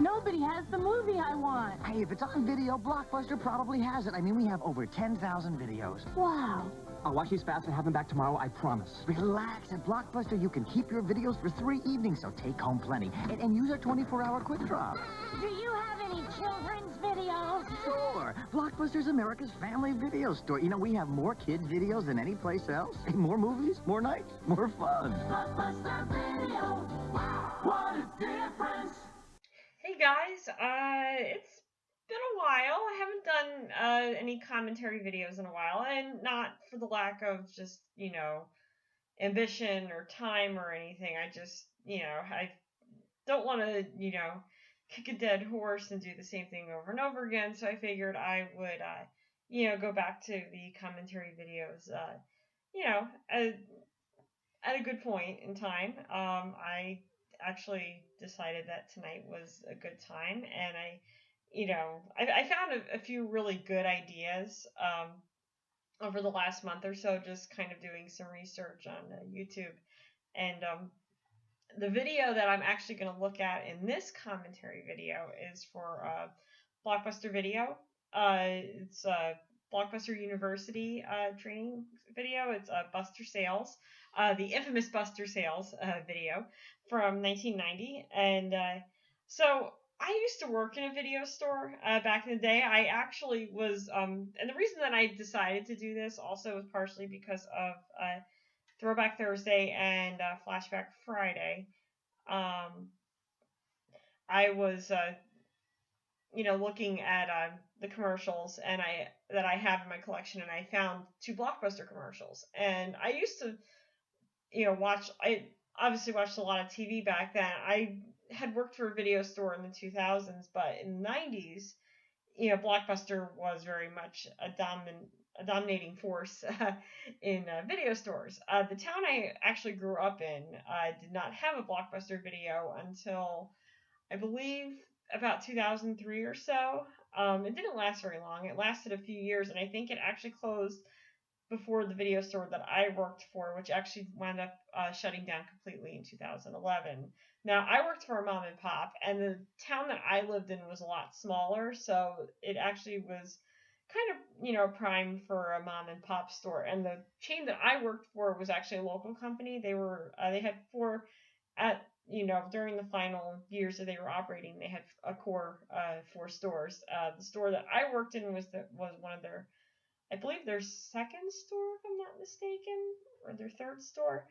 Nobody has the movie I want. Hey, if it's on video, Blockbuster probably has it. I mean, we have over 10,000 videos. Wow. I'll watch these fast and have them back tomorrow, I promise. Relax. At Blockbuster, you can keep your videos for 3 evenings, so take home plenty. And use our 24-hour quick drop. Do you have any children's videos? Sure. Blockbuster's America's family video store. You know, we have more kids' videos than any place else. More movies, more nights, more fun. Blockbuster Video. Wow, what a difference. Hey guys, it's been a while. I haven't done any commentary videos in a while, and not for the lack of just, you know, ambition or time or anything. I just, you know, I don't want to, you know, kick a dead horse and do the same thing over and over again, so I figured I would, you know, go back to the commentary videos, you know, at a good point in time. I actually decided that tonight was a good time, and I found a few really good ideas over the last month or so, just kind of doing some research on YouTube. And the video that I'm actually going to look at in this commentary video is for Blockbuster Video. It's a Blockbuster University training video. It's Buster Sales, the infamous Buster Sales video from 1990. And so I used to work in a video store back in the day. I actually was, and the reason that I decided to do this also was partially because of Throwback Thursday and Flashback Friday. I was, you know, looking at the commercials that I have in my collection, and I found 2 Blockbuster commercials. And I used to, you know, I obviously watched a lot of TV back then. I had worked for a video store in the 2000s, but in the 90s, you know, Blockbuster was very much a dominating force in video stores. The town I actually grew up in did not have a Blockbuster video until, I believe, about 2003 or so. It didn't last very long. It lasted a few years, and I think it actually closed before the video store that I worked for, which actually wound up shutting down completely in 2011. Now, I worked for a mom and pop, and the town that I lived in was a lot smaller, so it actually was kind of, you know, prime for a mom and pop store. And the chain that I worked for was actually a local company. They had 4 you know, during the final years that they were operating, they had a core 4 stores. The store that I worked in was one of their, I believe, their second store, if I'm not mistaken, or their third store.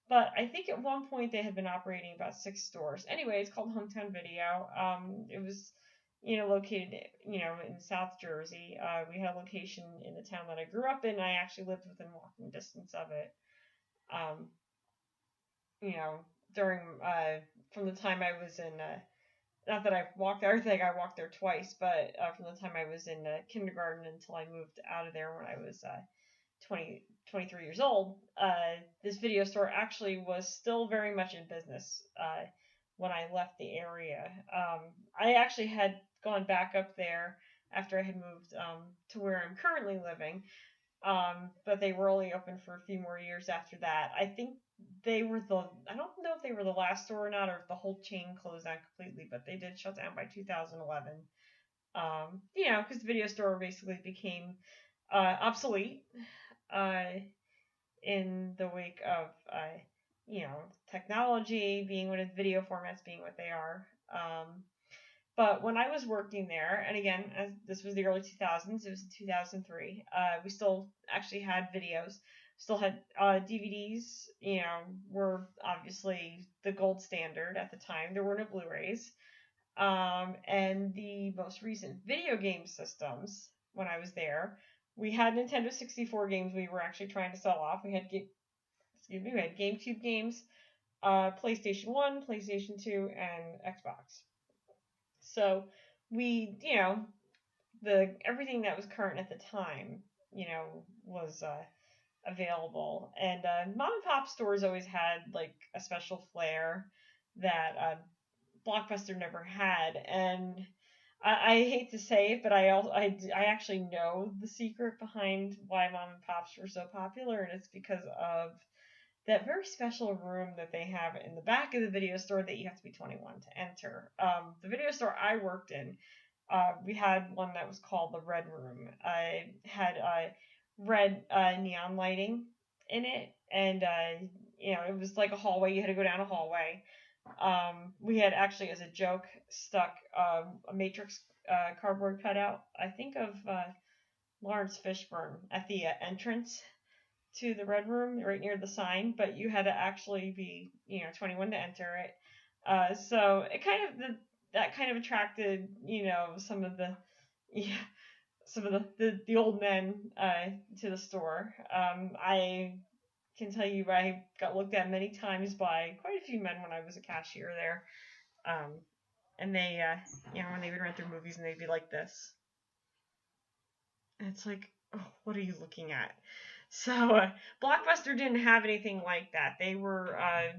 But I think at one point they had been operating about 6 stores. Anyway, it's called Hometown Video. It was, you know, located, you know, in South Jersey. We had a location in the town that I grew up in. I actually lived within walking distance of it. You know, during from the time I was in, not that I've walked there, I think I walked there twice, but from the time I was in kindergarten until I moved out of there when I was 23 years old, this video store actually was still very much in business when I left the area. I actually had gone back up there after I had moved to where I'm currently living, but they were only open for a few more years after that. I think they were I don't know if they were the last store or not, or if the whole chain closed down completely, but they did shut down by 2011. You know, because the video store basically became obsolete in the wake of, you know, technology being what video formats being what they are. But when I was working there, and again, this was the early 2000s, it was 2003, we still actually had videos, still had DVDs, you know, were obviously the gold standard at the time. There were no Blu-rays. And the most recent video game systems, when I was there, we had Nintendo 64 games we were actually trying to sell off. We had GameCube games, PlayStation 1, PlayStation 2, and Xbox. So we, you know, everything that was current at the time, you know, was available. And mom and pop stores always had like a special flair that Blockbuster never had. And I hate to say it, but I actually know the secret behind why mom and pops were so popular, and it's because of that very special room that they have in the back of the video store that you have to be 21 to enter. The video store I worked in, we had one that was called the Red Room. It had red neon lighting in it, and it was like a hallway. You had to go down a hallway. We had actually, as a joke, stuck a Matrix cardboard cutout, I think of Lawrence Fishburne, at the entrance to the Red Room, right near the sign, but you had to actually be 21 to enter it. So it that kind of attracted some of the old men to the store. I can tell you I got looked at many times by quite a few men when I was a cashier there. And they, when they would rent their movies, and they'd be like this. And it's like, oh, what are you looking at? So, Blockbuster didn't have anything like that. They were, I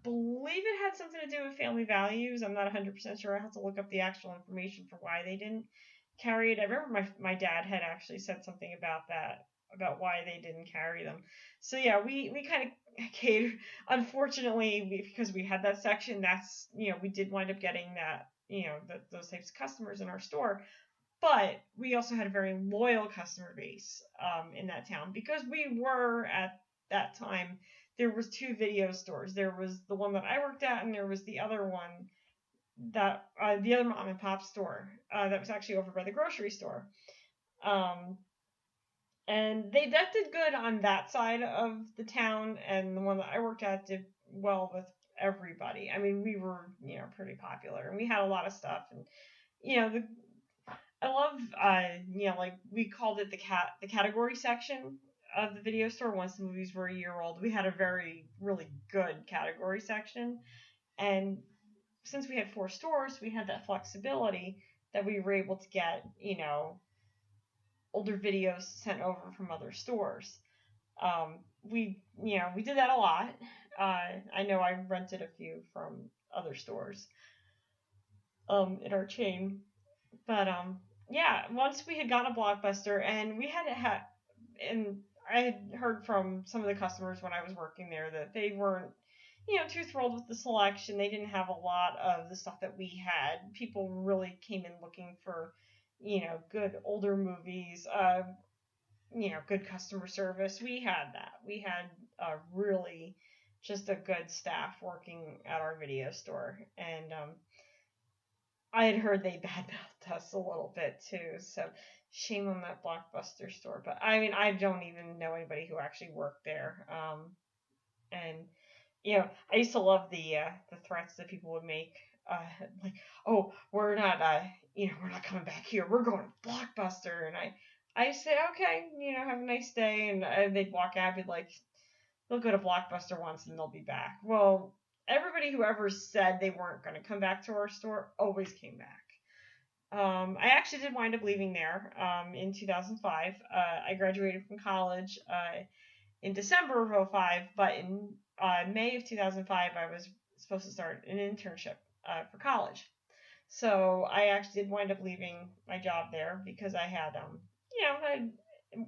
believe it had something to do with family values. I'm not 100% sure. I have to look up the actual information for why they didn't carry it. I remember my dad had actually said something about that, about why they didn't carry them. So yeah, we kind of catered. Unfortunately, because we had that section, that's, we did wind up getting that, those types of customers in our store. But we also had a very loyal customer base in that town, because we were, at that time, there was 2 video stores. There was the one that I worked at, and there was the other one that the other mom and pop store that was actually over by the grocery store. And that did good on that side of the town, and the one that I worked at did well with everybody. I mean, we were, pretty popular, and we had a lot of stuff, and, I love, like, we called it the category section of the video store. Once the movies were a year old, we had a really good category section, and since we had 4 stores, we had that flexibility that we were able to get, older videos sent over from other stores. We did that a lot. I know I rented a few from other stores in our chain. But yeah, once we had gotten a Blockbuster, and we had and I had heard from some of the customers when I was working there that they weren't, too thrilled with the selection. They didn't have a lot of the stuff that we had. People really came in looking for, good older movies, good customer service. We had that. We had really just a good staff working at our video store, and I had heard they badmouthed us a little bit too, so shame on that Blockbuster store. But I mean, I don't even know anybody who actually worked there. And I used to love the threats that people would make, like, oh, we're not coming back here. We're going to Blockbuster, and I say, okay, have a nice day, and they'd walk out, and be like, they'll go to Blockbuster once and they'll be back. Well, everybody who ever said they weren't going to come back to our store always came back. I actually did wind up leaving there in 2005. I graduated from college in December of 2005, but in May of 2005, I was supposed to start an internship for college. So I actually did wind up leaving my job there because I had,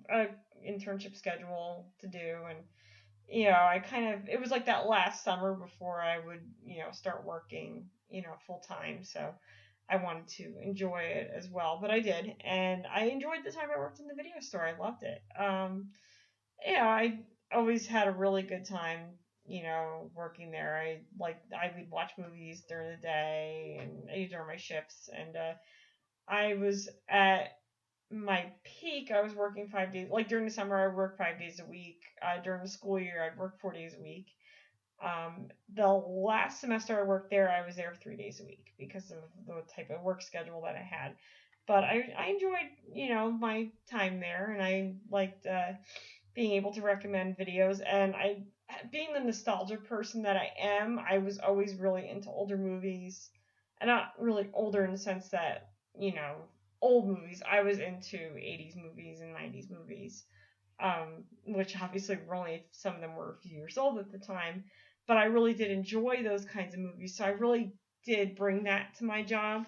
an internship schedule to do, and it was like that last summer before I would, start working, full time. So I wanted to enjoy it as well, but I did. And I enjoyed the time I worked in the video store. I loved it. I always had a really good time, working there. I would watch movies during the day and during my shifts. And, I was at my peak. I was working 5 days, like during the summer, I worked 5 days a week. During the school year, I'd work 4 days a week. The last semester I worked there, I was there 3 days a week because of the type of work schedule that I had. But I enjoyed, my time there, and I liked being able to recommend videos. And being the nostalgia person that I am, I was always really into older movies, and not really older in the sense that, old movies. I was into 80s movies and 90s movies, which obviously some of them were a few years old at the time, but I really did enjoy those kinds of movies. So I really did bring that to my job,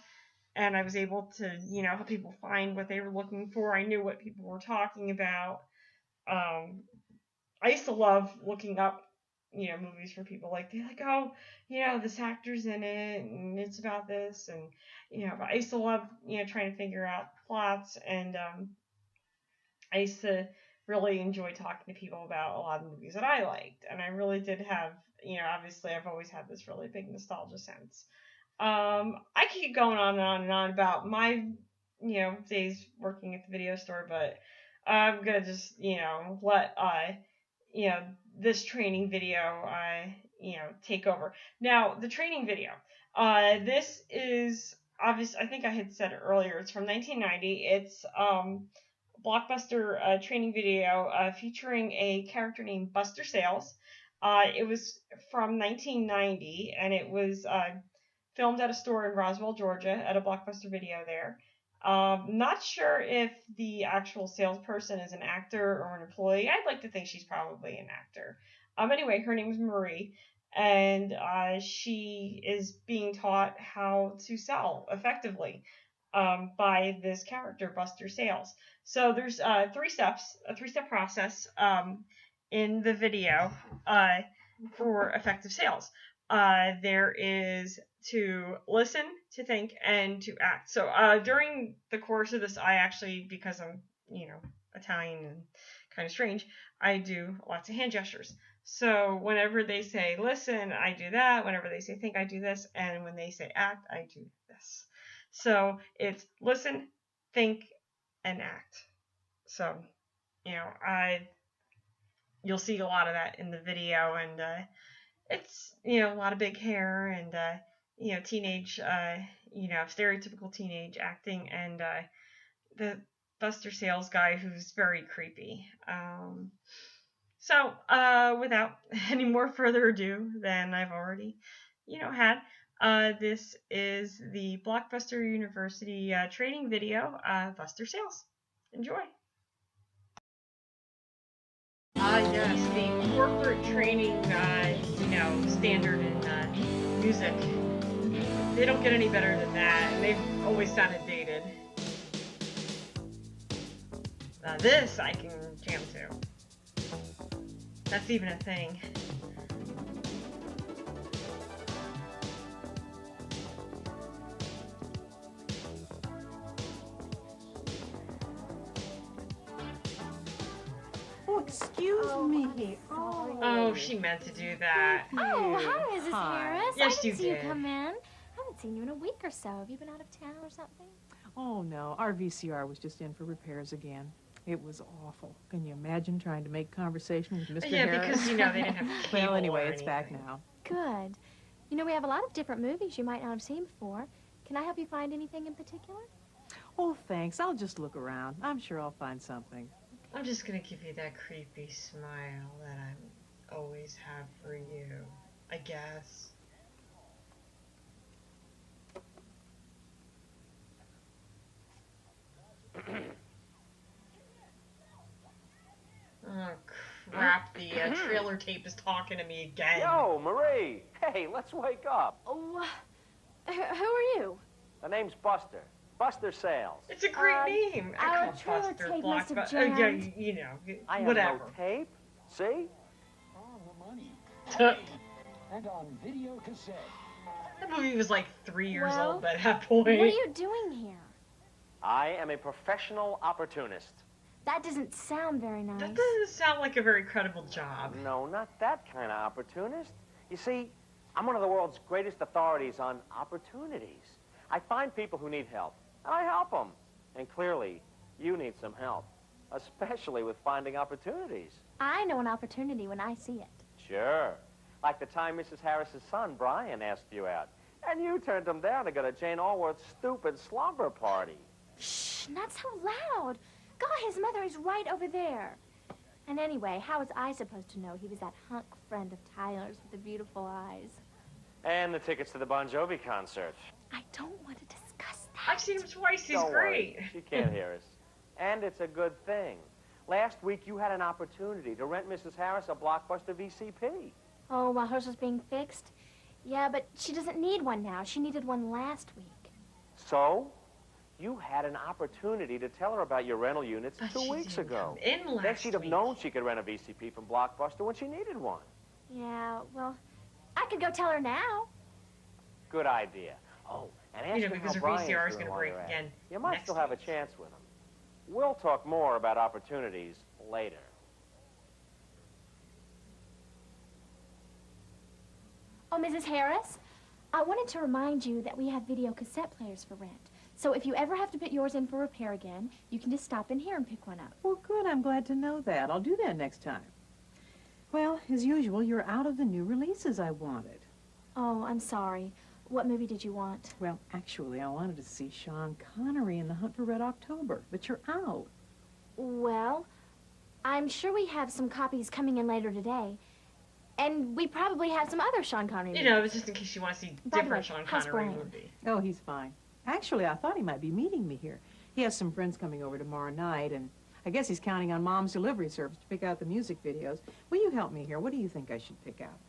and I was able to, help people find what they were looking for. I knew what people were talking about. I used to love looking up movies for people. Like, they're like, oh, this actor's in it, and it's about this, and, I used to love, trying to figure out plots, and, I used to really enjoy talking to people about a lot of the movies that I liked, and I really did have, obviously I've always had this really big nostalgia sense. I could keep going on and on and on about my, days working at the video store, but I'm gonna just, let, this training video, take over. Now, the training video, this is, obviously, I think I had said it earlier, it's from 1990, it's, Blockbuster training video featuring a character named Buster Sales. It was from 1990, and it was filmed at a store in Roswell, Georgia, at a Blockbuster video there. Not sure if the actual salesperson is an actor or an employee. I'd like to think she's probably an actor. Anyway, her name is Marie, and she is being taught how to sell effectively by this character, Buster Sales. So there's a three-step process in the video for effective sales. There is to listen, to think, and to act. So during the course of this, I actually, because I'm, Italian and kind of strange, I do lots of hand gestures. So whenever they say listen, I do that. Whenever they say think, I do this. And when they say act, I do this. So it's listen, think, and act. So, you'll see a lot of that in the video, and it's, a lot of big hair and, teenage, stereotypical teenage acting, and the Buster Sales guy who's very creepy. So, without any more further ado than I've already, had, this is the Blockbuster University training video, Buster Sales. Enjoy. Yes, the corporate training, standard in music. They don't get any better than that, and they've always sounded dated. Now this I can jam to. That's even a thing. Excuse me. Oh, she meant to do that. Oh, hi, Mrs. Harris. Yes, I didn't see you you come in. I haven't seen you in a week or so. Have you been out of town or something? Oh, no. Our VCR was just in for repairs again. It was awful. Can you imagine trying to make conversation with Mr. Harris? Yeah, because, they didn't have cable. Well, anyway, or it's back anything. now. Good. We have a lot of different movies you might not have seen before. Can I help you find anything in particular? Oh, thanks. I'll just look around. I'm sure I'll find something. I'm just gonna give you that creepy smile that I always have for you, I guess. Oh, crap, the trailer tape is talking to me again. Yo, Marie! Hey, let's wake up. Oh, who are you? The name's Buster. Buster Sales. It's a great name. Our Come trailer Buster, tape must have Blockbuster. jammed. I have whatever. no tape. See? On the money. And on video cassette. That movie was like 3 years Well, old at that point. What are you doing here? I am a professional opportunist. That doesn't sound very nice. That doesn't sound like a very credible job. No, not that kind of opportunist. You see, I'm one of the world's greatest authorities on opportunities. I find people who need help, and I help them. And clearly, you need some help, especially with finding opportunities. I know an opportunity when I see it. Sure. Like the time Mrs. Harris's son, Brian, asked you out. And you turned him down to go to Jane Allworth's stupid slumber party. Shh, not so loud. God, his mother is right over there. And anyway, how was I supposed to know he was that hunk friend of Tyler's with the beautiful eyes? And the tickets to the Bon Jovi concert. I don't want to discuss that. I've seen him twice. He's Don't great. worry. She can't hear us. And it's a good thing. Last week, you had an opportunity to rent Mrs. Harris a Blockbuster VCP. Oh, while hers was being fixed? Yeah, but she doesn't need one now. She needed one last week. So, you had an opportunity to tell her about your rental units But 2 she weeks didn't ago. come in last Then she'd have week. known she could rent a VCP from Blockbuster when she needed one. Yeah, well, I could go tell her now. Good idea. Oh, and ask him because how her Brian's VCR is doing going to while break you're at again. it. You might still next have a week. chance with him. We'll talk more about opportunities later. Oh, Mrs. Harris, I wanted to remind you that we have video cassette players for rent. So if you ever have to put yours in for repair again, you can just stop in here and pick one up. Well, good. I'm glad to know that. I'll do that next time. Well, as usual, you're out of the new releases I wanted. Oh, I'm sorry. What movie did you want? Well, actually, I wanted to see Sean Connery in The Hunt for Red October, but you're out. Well, I'm sure we have some copies coming in later today. And we probably have some other Sean Connery movies. You know, it's just in case you want to see By the different way, Sean how's Connery Brian? movie. Oh, he's fine. Actually, I thought he might be meeting me here. He has some friends coming over tomorrow night, and I guess he's counting on Mom's delivery service to pick out the music videos. Will you help me here? What do you think I should pick out?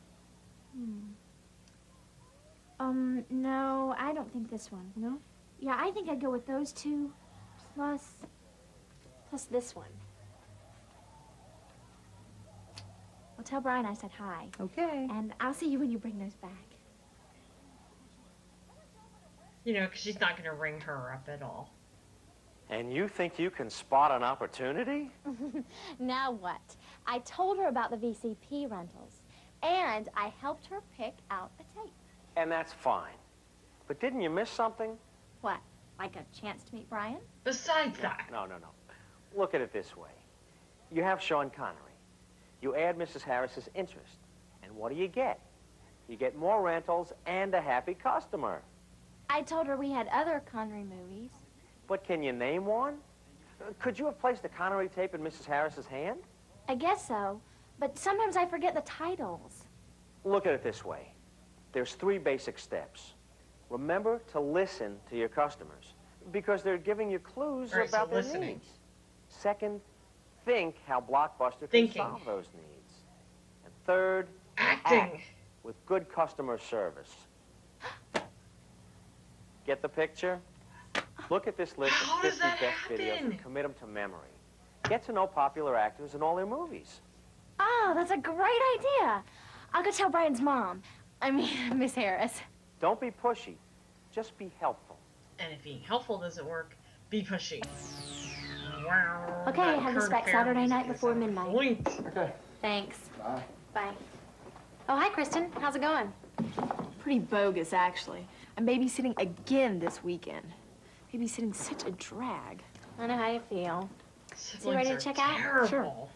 No, I don't think this one. No? Yeah, I think I'd go with those two, plus this one. Well, tell Brian I said hi. Okay. And I'll see you when you bring those back. You know, because she's not going to ring her up at all. And you think you can spot an opportunity? Now what? I told her about the VCP rentals, and I helped her pick out a tape. And that's fine. But didn't you miss something? What, like a chance to meet Brian? Besides that. No. Look at it this way. You have Sean Connery. You add Mrs. Harris's interest. And what do? You get more rentals and a happy customer. I told her we had other Connery movies. But can you name one? Could you have placed a Connery tape in Mrs. Harris's hand? I guess so, but sometimes I forget the titles. Look at it this way. There's 3 basic steps. Remember to listen to your customers because they're giving you clues Right, about so their listening. needs. Second, think how Blockbuster can Thinking. solve those needs. And third, Acting. act with good customer service. Get the picture? Look at this list How of does 50 that best videos happen? and commit them to memory. Get to know popular actors in all their movies. Oh, that's a great idea. I'll go tell Brian's mom. I mean, Miss Harris. Don't be pushy. Just be helpful. And if being helpful doesn't work, be pushy. Wow. Okay, that have this Kurt back Fair Saturday music night is before on midnight. point. Okay. Thanks. Bye. Bye. Oh, hi, Kristen. How's it going? Pretty bogus, actually. I'm babysitting again this weekend. Babysitting's such a drag. I know how you feel. Siblings ready to are check out? terrible.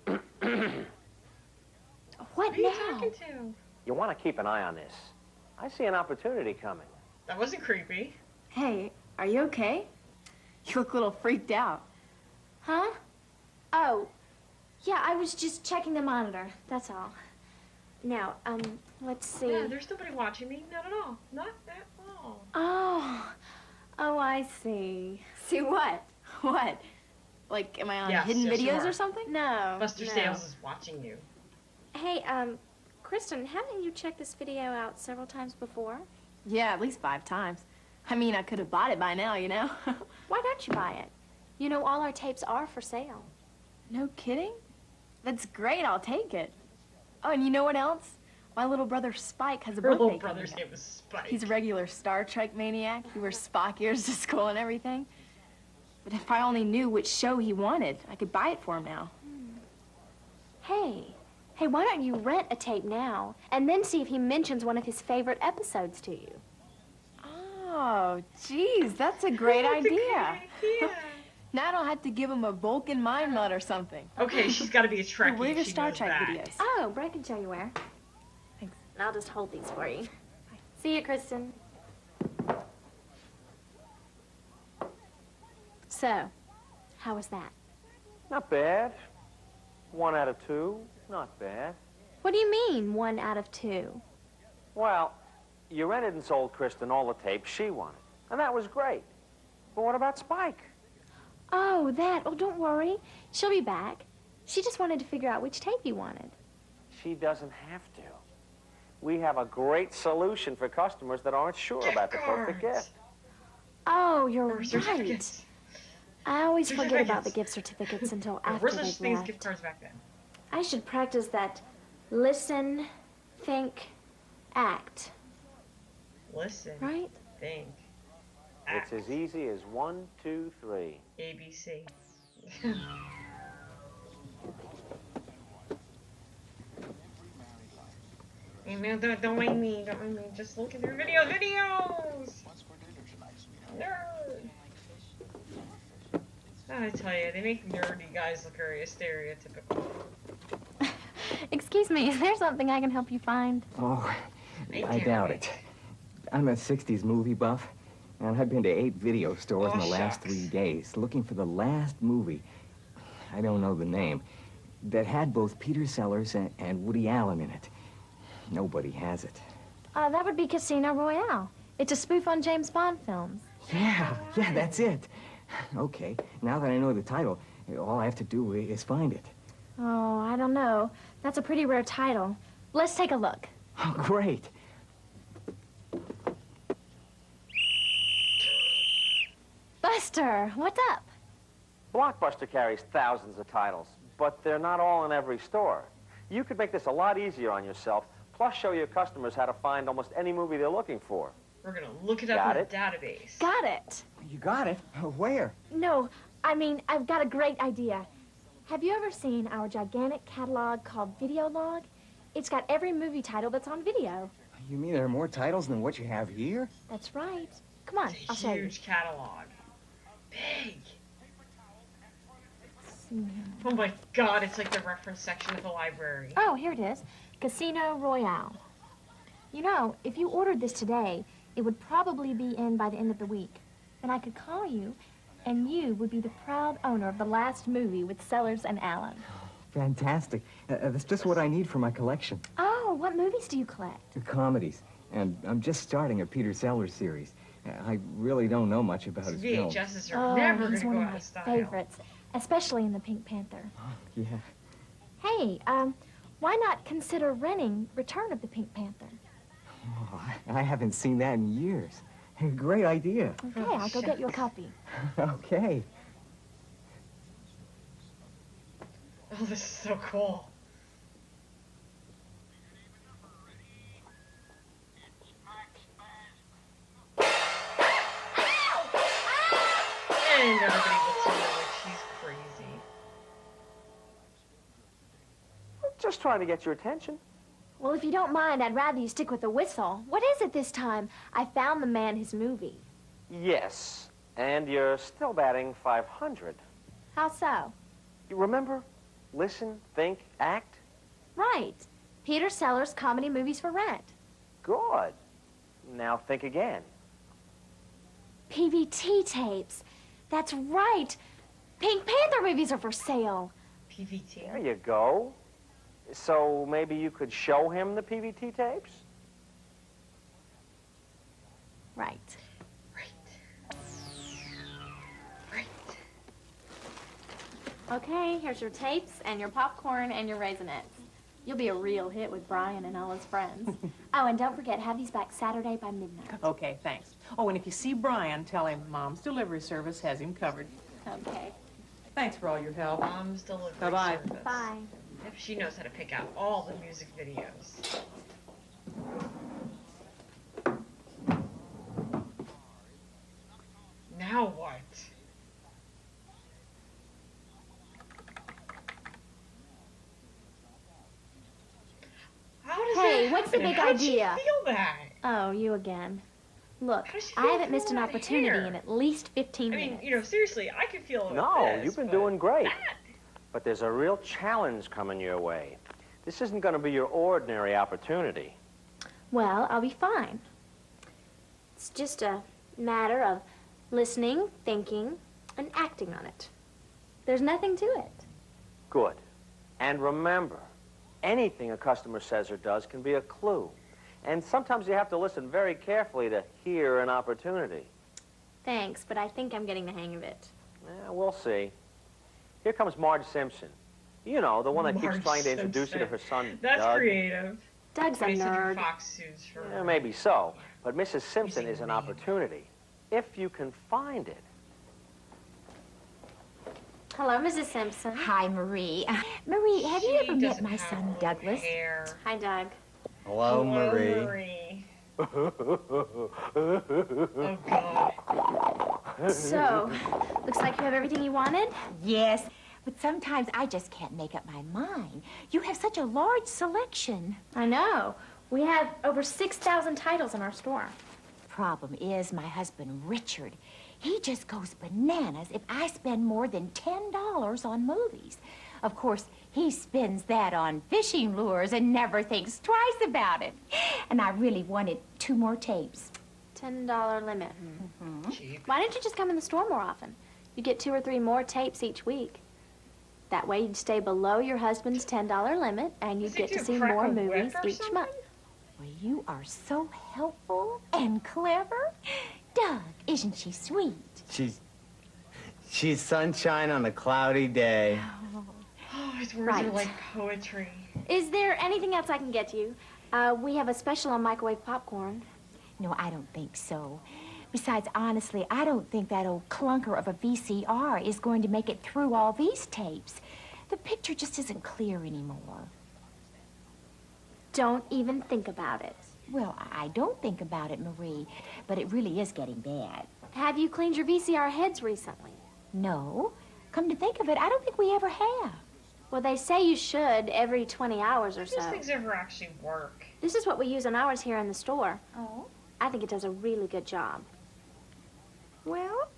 What Who are you now? talking to? You want to keep an eye on this. I see an opportunity coming. That wasn't creepy. Hey, are you okay? You look a little freaked out. Huh? Oh, yeah, I was just checking the monitor. That's all. Now, let's see. Yeah, there's nobody watching me. Not at all. Not at all. Oh, I see. See what? What? Like, am I on Yes, hidden yes, you videos are. or something? No. Buster no. Sales is watching you. Hey, Kristen, haven't you checked this video out several times before? Yeah, at least 5 times. I mean, I could have bought it by now, you know? Why don't you buy it? You know, all our tapes are for sale. No kidding? That's great, I'll take it. Oh, and you know what else? My little brother Spike has a Her birthday little coming brother's up. name was Spike. He's a regular Star Trek maniac. He wears Spock ears to school and everything. But if I only knew which show he wanted, I could buy it for him now. Hey, why don't you rent a tape now and then see if he mentions one of his favorite episodes to you? Oh, geez, that's a great That's a idea. great idea. Now I don't have to give him a Vulcan mind nut or something. Okay, she's got to be a Trekkie. Where are your if she Star knows Trek that. videos? Oh, but I can show you where. Thanks. And I'll just hold these for you. See you, Kristen. So, how was that? Not bad. 1 out of 2. Not bad. What do you mean, 1 out of 2? Well, you rented and sold Kristen all the tapes she wanted. And that was great. But what about Spike? Oh, that. Oh, don't worry. She'll be back. She just wanted to figure out which tape you wanted. She doesn't have to. We have a great solution for customers that aren't sure about the perfect gift. Oh, you're Or right. certificates. I always forget about the gift certificates until after Where's they've such things left. gift cards back then? I should practice that listen, think, act. Listen. Right? Think. It's as easy as 1, 2, 3. ABC. Hey, man, don't mind me. Don't mind me. Just look at your videos. Nerd. I tell you, they make nerdy guys look very stereotypical. Excuse me, is there something I can help you find? Oh, I doubt it. I'm a 60s movie buff, and I've been to 8 video stores in the last 3 days looking for the last movie, I don't know the name, that had both Peter Sellers and Woody Allen in it. Nobody has it. That would be Casino Royale. It's a spoof on James Bond films. Yeah, that's it. Okay, now that I know the title, all I have to do is find it. Oh, I don't know. That's a pretty rare title. Let's take a look. Oh, great. Buster, what's up? Blockbuster carries thousands of titles, but they're not all in every store. You could make this a lot easier on yourself, plus show your customers how to find almost any movie they're looking for. We're gonna look it up in the database. Got it. You got it? Where? No, I mean, I've got a great idea. Have you ever seen our gigantic catalog called Video Log? It's got every movie title that's on video. You mean there are more titles than what you have here? That's right. Come on, I'll show you. Huge catalog. Big. Oh my god, it's like the reference section of the library. Oh, here it is. Casino Royale. You know, if you ordered this today, it would probably be in by the end of the week. Then I could call you, and you would be the proud owner of the last movie with Sellers and Allen. Fantastic. That's just what I need for my collection. Oh, what movies do you collect? The comedies. And I'm just starting a Peter Sellers series. I really don't know much about his films. VHSs are never he's gonna one go of out my of style. favorites, especially in the Pink Panther. Yeah. Hey, why not consider renting Return of the Pink Panther? Oh, I haven't seen that in years. Great idea. Okay, I'll go get you a copy. Okay. Oh, this is so cool. And everybody looks at her like she's crazy. Just trying to get your attention. Well, if you don't mind, I'd rather you stick with the whistle. What is it this time? I found the man his movie. Yes, and you're still batting 500. How so? You remember? Listen, think, act? Right. Peter Sellers Comedy Movies for Rent. Good. Now think again. PVT tapes. That's right. Pink Panther movies are for sale. PVT. There you go. So maybe you could show him the PVT tapes? Right. Okay, here's your tapes and your popcorn and your Raisinets. You'll be a real hit with Brian and all his friends. Oh, and don't forget, have these back Saturday by midnight. Okay, thanks. Oh, and if you see Brian, tell him Mom's Delivery Service has him covered. Okay. Thanks for all your help. Mom's Delivery Bye-bye. Service. Bye. If she knows how to pick out all the music videos. Now what? How does Hey, that what's the happen? big How did she idea? feel that? Oh, you again. Look, How does she I feel haven't missed an through all that opportunity hair? in at least 15 I mean, minutes. you know, seriously, I could feel it. No, with this, you've been but doing great. that- But there's a real challenge coming your way. This isn't going to be your ordinary opportunity. Well, I'll be fine. It's just a matter of listening, thinking, and acting on it. There's nothing to it. Good. And remember, anything a customer says or does can be a clue. And sometimes you have to listen very carefully to hear an opportunity. Thanks, but I think I'm getting the hang of it. Yeah, we'll see. Here comes Marge Simpson. You know, the one that keeps Marge trying to introduce you to Simpson. her son, That's Doug. creative. Doug's a Somebody said nerd. Fox suits for Yeah, maybe so. But Mrs. Simpson is an opportunity, if you can find it. Hello, Mrs. Simpson. Hi, Marie. Marie, have you ever met my son, Douglas? Hi, Doug. Hello, Marie. Marie. Oh, God. So, looks like you have everything you wanted? Yes, but sometimes I just can't make up my mind. You have such a large selection. I know. We have over 6,000 titles in our store. Problem is, my husband, Richard, he just goes bananas if I spend more than $10 on movies. Of course, he spends that on fishing lures and never thinks twice about it. And I really wanted 2 more tapes. $10 limit. Why don't you just come in the store more often? You get 2 or 3 more tapes each week. That way you'd stay below your husband's $10 limit and you'd get to see more movies each month. Well, you are so helpful and clever. Doug, isn't she sweet? She's sunshine on a cloudy day. Oh, his words are like poetry. Is there anything else I can get you? We have a special on microwave popcorn. No, I don't think so. Besides, honestly, I don't think that old clunker of a VCR is going to make it through all these tapes. The picture just isn't clear anymore. Don't even think about it. Well, I don't think about it, Marie, but it really is getting bad. Have you cleaned your VCR heads recently? No. Come to think of it, I don't think we ever have. Well, they say you should every 20 hours or so. Those things ever actually work. This is what we use on ours here in the store. Oh? I think it does a really good job. Well,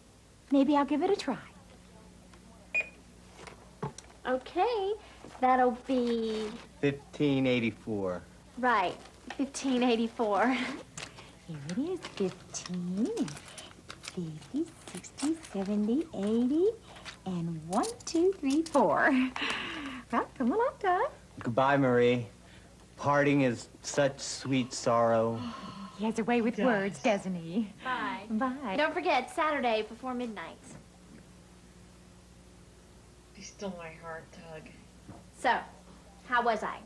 maybe I'll give it a try. Okay, that'll be... $15.84. Right, $15.84. Here it is, 15, 50, 60, 70, 80, and 1, 2, 3, 4. Well, come along, Doug. Goodbye, Marie. Parting is such sweet sorrow. He has a way with words, doesn't he? Bye. Bye. Don't forget, Saturday before midnight. You stole my heart, Doug. So, how was I?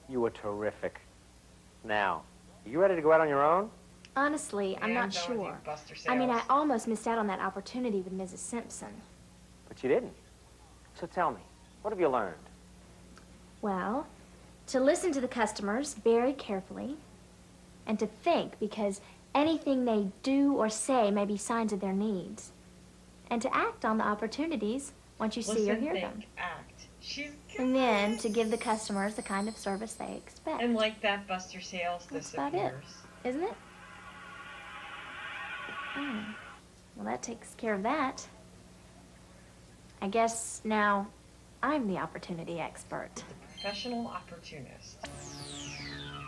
You were terrific. Now, are you ready to go out on your own? Honestly, I'm not sure. I mean, I almost missed out on that opportunity with Mrs. Simpson. But you didn't. So tell me, what have you learned? Well, to listen to the customers very carefully, and to think, because anything they do or say may be signs of their needs, and to act on the opportunities once you see or hear them. Act. She's And then to give the customers the kind of service they expect. And like that, Buster Sales That's disappears. about it, isn't it? Oh. Well, that takes care of that. I guess now I'm the opportunity expert. The professional opportunist.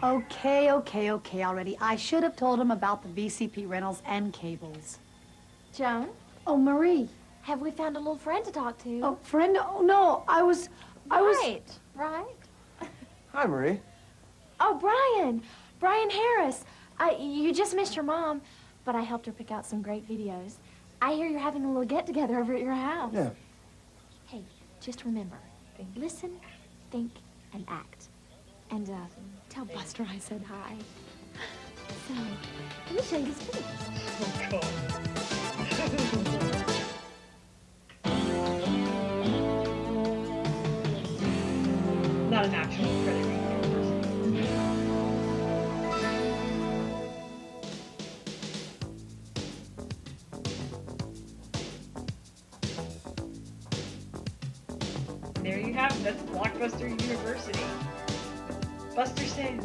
Okay already. I should have told him about the VCP rentals and cables. Joan? Oh, Marie. Have we found a little friend to talk to? Oh, friend? Oh, no. I was... Right. Hi, Marie. Oh, Brian Harris. You just missed your mom, but I helped her pick out some great videos. I hear you're having a little get-together over at your house. Yeah. Hey, just remember, listen, think, and act. And tell Buster I said hi. So, let me show you his videos. Oh, God. Not an actual credit reader person. There you have it. That's Blockbuster University. Buster Sales.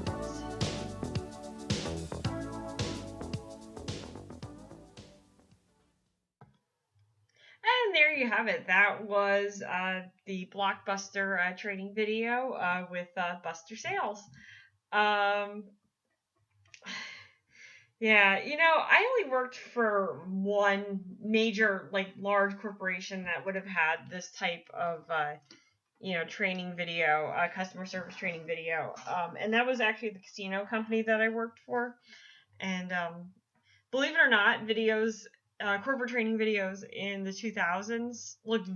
And there you have it. That was the Blockbuster training video with Buster Sales. Yeah, you know, I only worked for one major, large corporation that would have had this type of, training video, customer service training video. And that was actually the casino company that I worked for. And believe it or not, corporate training videos in the 2000s looked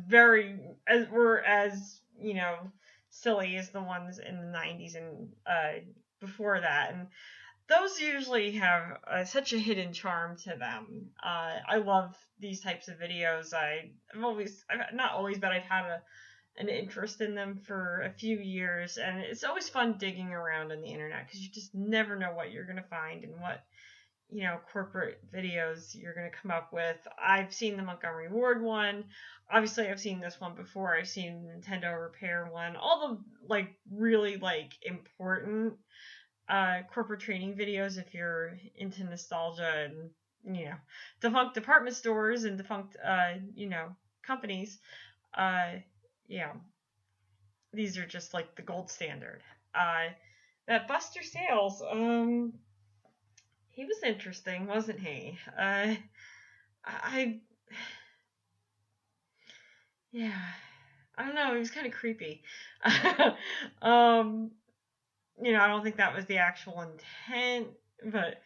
were as silly as the ones in the 90s and before that. And those usually have such a hidden charm to them. I love these types of videos. Not always, but I've had an interest in them for a few years, and it's always fun digging around on the internet because you just never know what you're going to find and what, corporate videos you're going to come up with. I've seen the Montgomery Ward one. Obviously, I've seen this one before. I've seen Nintendo Repair one. All the, really, important corporate training videos if you're into nostalgia and, defunct department stores and defunct, companies. Yeah, these are just the gold standard. That Buster Sales, he was interesting, wasn't he? Yeah, I don't know, he was kind of creepy. I don't think that was the actual intent, but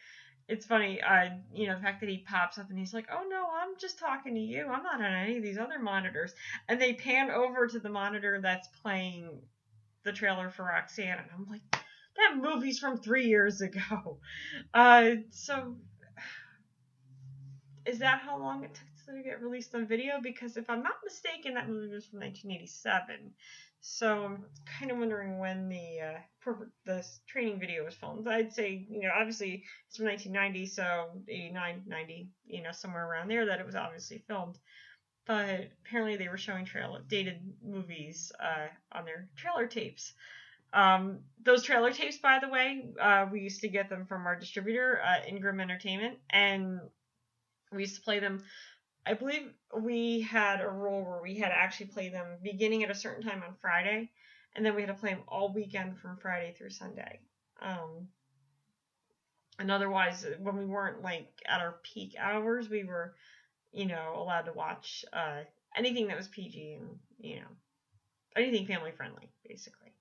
it's funny, the fact that he pops up and he's like, oh no, I'm just talking to you. I'm not on any of these other monitors. And they pan over to the monitor that's playing the trailer for Roxanne. And I'm like, that movie's from 3 years ago. So is that how long it took to get released on video? Because if I'm not mistaken, that movie was from 1987. So I'm kind of wondering when the training video was filmed. I'd say, obviously it's from 1990, so 89, 90, somewhere around there that it was obviously filmed. But apparently they were showing dated movies on their trailer tapes. Those trailer tapes, by the way, we used to get them from our distributor, Ingram Entertainment, and we used to play them. I believe we had a rule where we had to actually play them beginning at a certain time on Friday, and then we had to play them all weekend from Friday through Sunday. And otherwise, when we weren't at our peak hours, we were, allowed to watch anything that was PG and, anything family friendly, basically.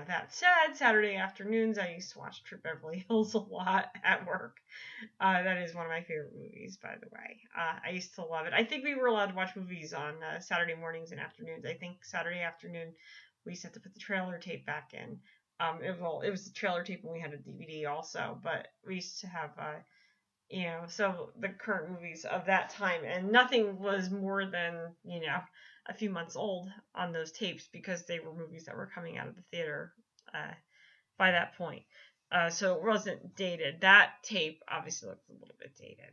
That said, Saturday afternoons, I used to watch True Beverly Hills a lot at work. That is one of my favorite movies, by the way. I used to love it. I think we were allowed to watch movies on Saturday mornings and afternoons. I think Saturday afternoon, we used to have to put the trailer tape back in. It was the trailer tape when we had a DVD also, but we used to have, so the current movies of that time, and nothing was more than, a few months old on those tapes because they were movies that were coming out of the theater by that point. So it wasn't dated. That tape obviously looks a little bit dated.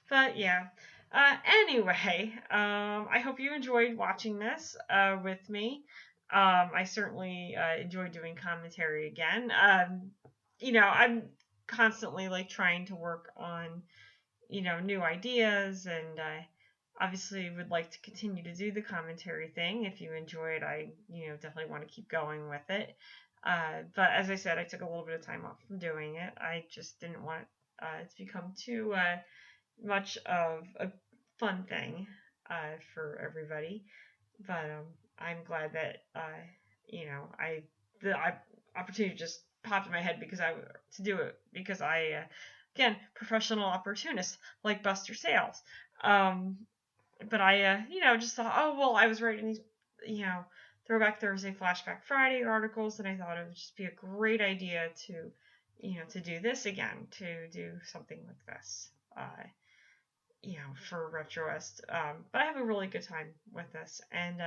But yeah. Anyway, I hope you enjoyed watching this with me. I certainly enjoyed doing commentary again. I'm constantly trying to work on, new ideas, and obviously would like to continue to do the commentary thing. If you enjoy it, I definitely want to keep going with it. But as I said, I took a little bit of time off from doing it. I just didn't want it to become too much of a fun thing for everybody. But I'm glad that the opportunity just popped in my head because I again, professional opportunist like Buster Sales. But I, just thought, oh, well, I was writing these, Throwback Thursday, Flashback Friday articles, and I thought it would just be a great idea to, to do this again, to do something like this, for Retroist. But I have a really good time with this, and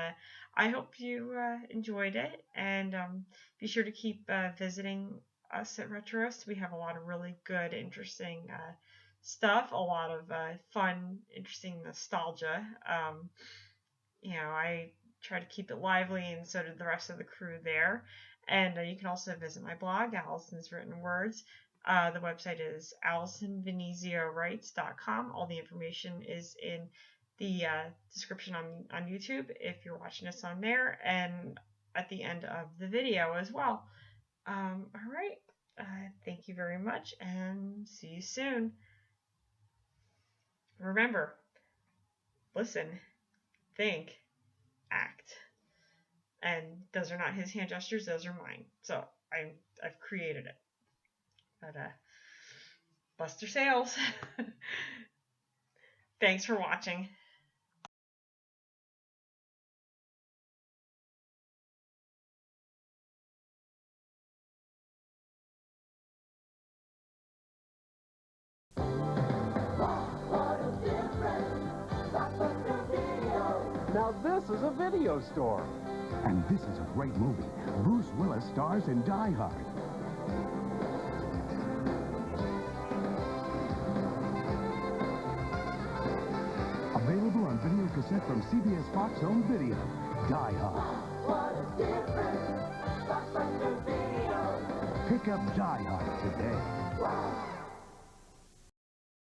I hope you enjoyed it, and be sure to keep visiting us at Retroist. We have a lot of really good, interesting stuff, a lot of fun, interesting nostalgia. I try to keep it lively, and so did the rest of the crew there. And you can also visit my blog, Allison's Written Words. The website is AllisonVeneziowrites.com. All the information is in the description on YouTube if you're watching us on there, and at the end of the video as well. All right. Thank you very much, and see you soon. Remember, listen, think, act. And those are not his hand gestures, those are mine. So I've created it. But Buster Sales. Thanks for watching. Now this is a video store. And this is a great movie. Bruce Willis stars in Die Hard. Available on video cassette from CBS Fox Home Video. Die Hard. What a difference. Blockbuster Video. Pick up Die Hard today.